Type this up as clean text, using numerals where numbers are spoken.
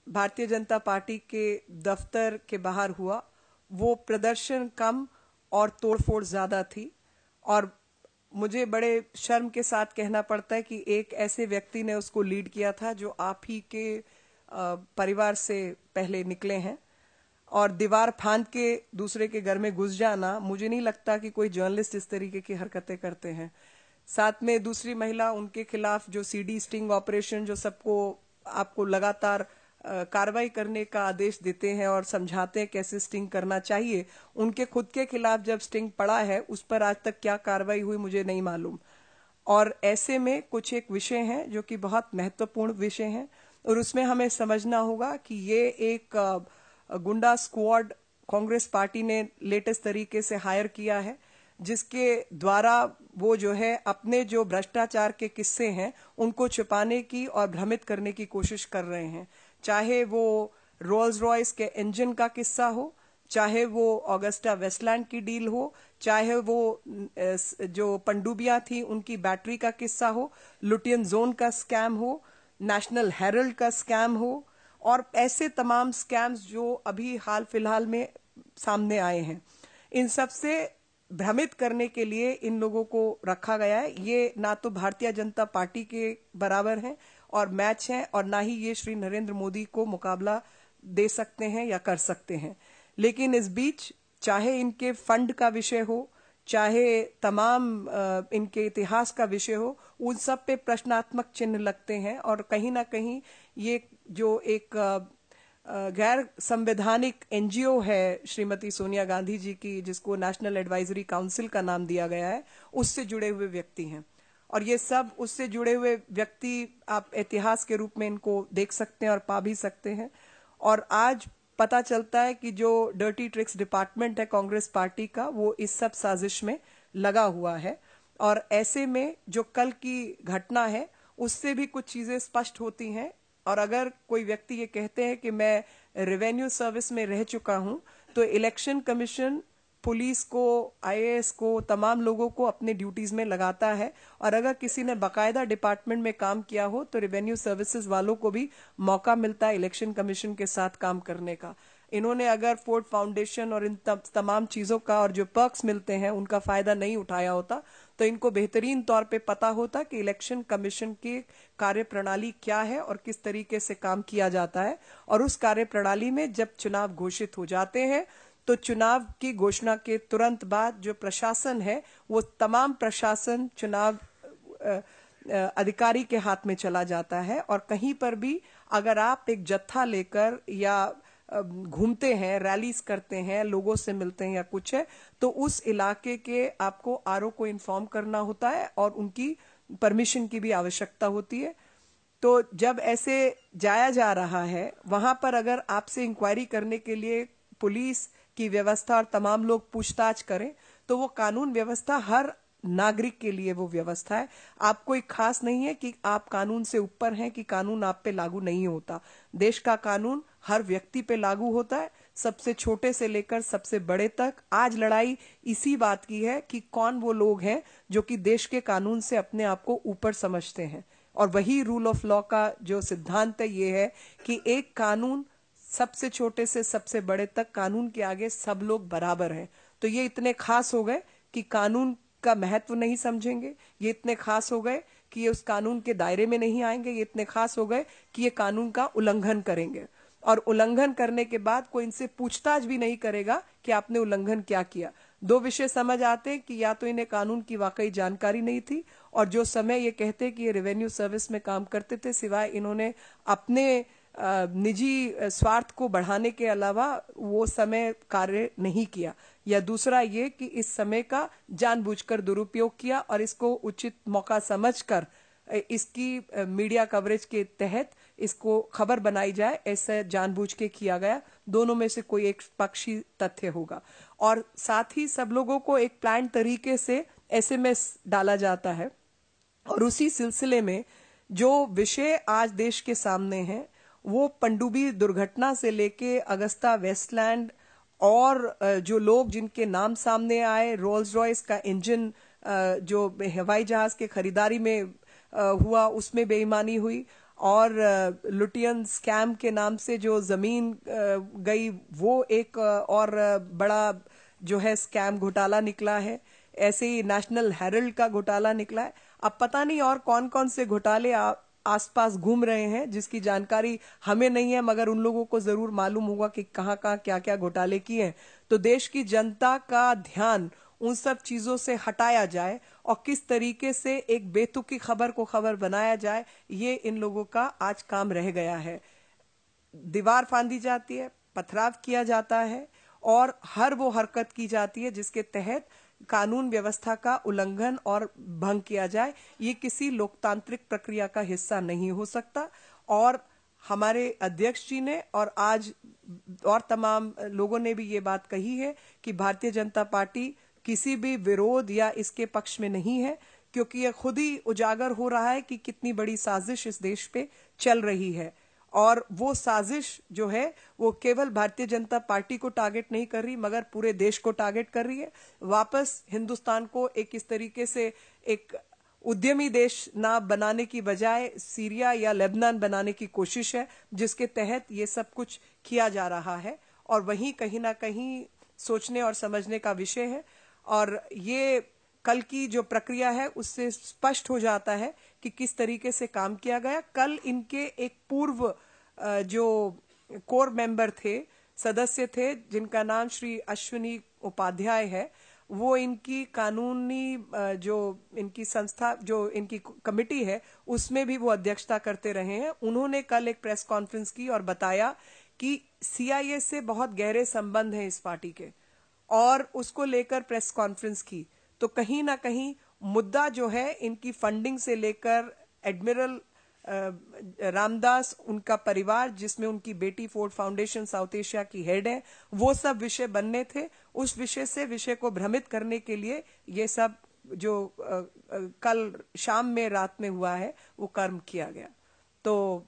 Bharatiya Janata party के दफ्तर के बाहर हुआ, वो प्रदर्शन कम और तोड़फोड़ ज्यादा थी। और मुझे बड़े शर्म के साथ कहना पड़ता है कि एक ऐसे व्यक्ति ने उसको लीड किया था जो आप ही के परिवार से पहले निकले हैं। और दीवार फांद के दूसरे के घर में घुस जाना, मुझे नहीं लगता कि कोई जर्नलिस्ट इस तरीके की हरकतें करते हैं। साथ में दूसरी महिला, उनके खिलाफ जो सीडी स्टिंग ऑपरेशन, जो सबको आपको लगातार कार्रवाई करने का आदेश देते हैं और समझाते हैं कैसे स्टिंग करना चाहिए, उनके खुद के खिलाफ जब स्टिंग पड़ा है उस पर आज तक क्या कार्रवाई हुई मुझे नहीं मालूम। और ऐसे में कुछ एक विषय हैं जो कि बहुत महत्वपूर्ण विषय हैं और उसमें हमें समझना होगा कि ये एक गुंडा स्क्वाड कांग्रेस पार्टी ने लेटेस्ट तरीके से हायर किया है, जिसके द्वारा वो जो है अपने जो भ्रष्टाचार के किस्से हैं उनको छुपाने की और भ्रमित करने की कोशिश कर रहे हैं। चाहे वो रोल्स रॉयस के इंजन का किस्सा हो, चाहे वो ऑगस्टा वेस्टलैंड की डील हो, चाहे वो जो पनडुब्बियां थी उनकी बैटरी का किस्सा हो, लुटियन जोन का स्कैम हो, नेशनल हेरल्ड का स्कैम हो, और ऐसे तमाम स्कैम्स जो अभी हाल फिलहाल में सामने आए हैं। इन सब से भ्रमित करने के लिए इन लोगों को रखा गया है। ये ना तो भारतीय जनता पार्टी के बराबर है और मैच है, और ना ही ये श्री नरेंद्र मोदी को मुकाबला दे सकते हैं या कर सकते हैं। लेकिन इस बीच चाहे इनके फंड का विषय हो, चाहे तमाम इनके इतिहास का विषय हो, उन सब पे प्रश्नात्मक चिन्ह लगते हैं। और कहीं ना कहीं ये जो एक गैर संवैधानिक एनजीओ है श्रीमती सोनिया गांधी जी की, जिसको नेशनल एडवाइजरी काउंसिल का नाम दिया गया है, उससे जुड़े हुए व्यक्ति हैं। और ये सब उससे जुड़े हुए व्यक्ति आप इतिहास के रूप में इनको देख सकते हैं और पा भी सकते हैं। और आज पता चलता है कि जो डर्टी ट्रिक्स डिपार्टमेंट है कांग्रेस पार्टी का, वो इस सब साजिश में लगा हुआ है। और ऐसे में जो कल की घटना है उससे भी कुछ चीजें स्पष्ट होती हैं। और अगर कोई व्यक्ति ये कहते हैं कि मैं रेवेन्यू सर्विस में रह चुका हूं, तो इलेक्शन कमीशन पुलिस को, आईएएस को, तमाम लोगों को अपने ड्यूटीज में लगाता है। और अगर किसी ने बाकायदा डिपार्टमेंट में काम किया हो तो रेवेन्यू सर्विसेज वालों को भी मौका मिलता है इलेक्शन कमीशन के साथ काम करने का। इन्होंने अगर फोर्ड फाउंडेशन और इन तमाम चीजों का और जो पर्क्स मिलते हैं उनका फायदा नहीं उठाया होता, तो इनको बेहतरीन तौर पे पता होता कि इलेक्शन कमीशन की कार्यप्रणाली क्या है और किस तरीके से काम किया जाता है। और उस कार्यप्रणाली में जब चुनाव घोषित हो जाते हैं तो चुनाव की घोषणा के तुरंत बाद जो प्रशासन है वो तमाम प्रशासन चुनाव अधिकारी के हाथ में चला जाता है। और कहीं पर भी अगर आप एक जत्था लेकर या घूमते हैं, रैलीज करते हैं, लोगों से मिलते हैं या कुछ है, तो उस इलाके के आपको आरओ को इन्फॉर्म करना होता है और उनकी परमिशन की भी आवश्यकता होती है। तो जब ऐसे जाया जा रहा है वहां पर अगर आपसे इंक्वायरी करने के लिए पुलिस की व्यवस्था और तमाम लोग पूछताछ करें, तो वो कानून व्यवस्था हर नागरिक के लिए वो व्यवस्था है। आप कोई खास नहीं है कि आप कानून से ऊपर हैं कि कानून आप पे लागू नहीं होता। देश का कानून हर व्यक्ति पे लागू होता है, सबसे छोटे से लेकर सबसे बड़े तक। आज लड़ाई इसी बात की है कि कौन वो लोग हैं जो कि देश के कानून से अपने आप को ऊपर समझते हैं। और वही रूल ऑफ लॉ का जो सिद्धांत है ये है कि एक कानून, सबसे छोटे से सबसे बड़े तक कानून के आगे सब लोग बराबर हैं। तो ये इतने खास हो गए कि कानून का महत्व नहीं समझेंगे, ये इतने खास हो गए कि ये उस कानून के दायरे में नहीं आएंगे, ये इतने खास हो गए कि ये कानून का उल्लंघन करेंगे। और उल्लंघन करने के बाद कोई इनसे पूछताछ भी नहीं करेगा कि आपने उल्लंघन क्या किया। दो विषय समझ आते हैं कि या तो इन्हें कानून की वाकई जानकारी नहीं थी, और जो समय ये कहते कि ये रेवेन्यू सर्विस में काम करते थे, सिवाय इन्होंने अपने निजी स्वार्थ को बढ़ाने के अलावा वो समय कार्य नहीं किया। या दूसरा ये कि इस समय का जानबूझकर दुरुपयोग किया और इसको उचित मौका समझकर इसकी मीडिया कवरेज के तहत इसको खबर बनाई जाए, ऐसे जानबूझ के किया गया। दोनों में से कोई एक पक्षी तथ्य होगा। और साथ ही सब लोगों को एक प्लान तरीके से एसएमएस डाला जाता है। और उसी सिलसिले में जो विषय आज देश के सामने है वो पनडुब्बी दुर्घटना से लेके अगस्ता वेस्टलैंड और जो लोग जिनके नाम सामने आए, रोल्स रॉयस का इंजन जो हवाई जहाज के खरीदारी में हुआ उसमें बेईमानी हुई, और लुटियन स्कैम के नाम से जो जमीन गई वो एक और बड़ा जो है स्कैम घोटाला निकला है। ऐसे ही नेशनल हेरल्ड का घोटाला निकला है। अब पता नहीं और कौन कौन से घोटाले आसपास घूम रहे हैं जिसकी जानकारी हमें नहीं है, मगर उन लोगों को जरूर मालूम होगा कि कहाँ कहाँ क्या क्या घोटाले किए हैं। तो देश की जनता का ध्यान उन सब चीजों से हटाया जाए और किस तरीके से एक बेतुकी खबर को खबर बनाया जाए, ये इन लोगों का आज काम रह गया है। दीवार फांदी जाती है, पथराव किया जाता है और हर वो हरकत की जाती है जिसके तहत कानून व्यवस्था का उल्लंघन और भंग किया जाए। ये किसी लोकतांत्रिक प्रक्रिया का हिस्सा नहीं हो सकता। और हमारे अध्यक्ष जी ने और आज और तमाम लोगों ने भी ये बात कही है कि भारतीय जनता पार्टी किसी भी विरोध या इसके पक्ष में नहीं है, क्योंकि यह खुद ही उजागर हो रहा है कि कितनी बड़ी साजिश इस देश पे चल रही है। और वो साजिश जो है वो केवल भारतीय जनता पार्टी को टारगेट नहीं कर रही, मगर पूरे देश को टारगेट कर रही है। वापस हिंदुस्तान को एक इस तरीके से एक उद्यमी देश ना बनाने की बजाय सीरिया या लेबनान बनाने की कोशिश है, जिसके तहत ये सब कुछ किया जा रहा है। और वहीं कहीं ना कहीं सोचने और समझने का विषय है। और ये कल की जो प्रक्रिया है उससे स्पष्ट हो जाता है कि किस तरीके से काम किया गया। कल इनके एक पूर्व जो कोर मेंबर थे, सदस्य थे, जिनका नाम श्री अश्विनी उपाध्याय है, वो इनकी कानूनी जो इनकी संस्था जो इनकी कमेटी है उसमें भी वो अध्यक्षता करते रहे हैं। उन्होंने कल एक प्रेस कॉन्फ्रेंस की और बताया कि सीआईए से बहुत गहरे संबंध हैं इस पार्टी के, और उसको लेकर प्रेस कॉन्फ्रेंस की। तो कहीं ना कहीं मुद्दा जो है इनकी फंडिंग से लेकर एडमिरल रामदास, उनका परिवार जिसमें उनकी बेटी फोर्ड फाउंडेशन साउथ एशिया की हेड है, वो सब विषय बनने थे। उस विषय को भ्रमित करने के लिए ये सब जो कल शाम में रात में हुआ है वो कर्म किया गया। तो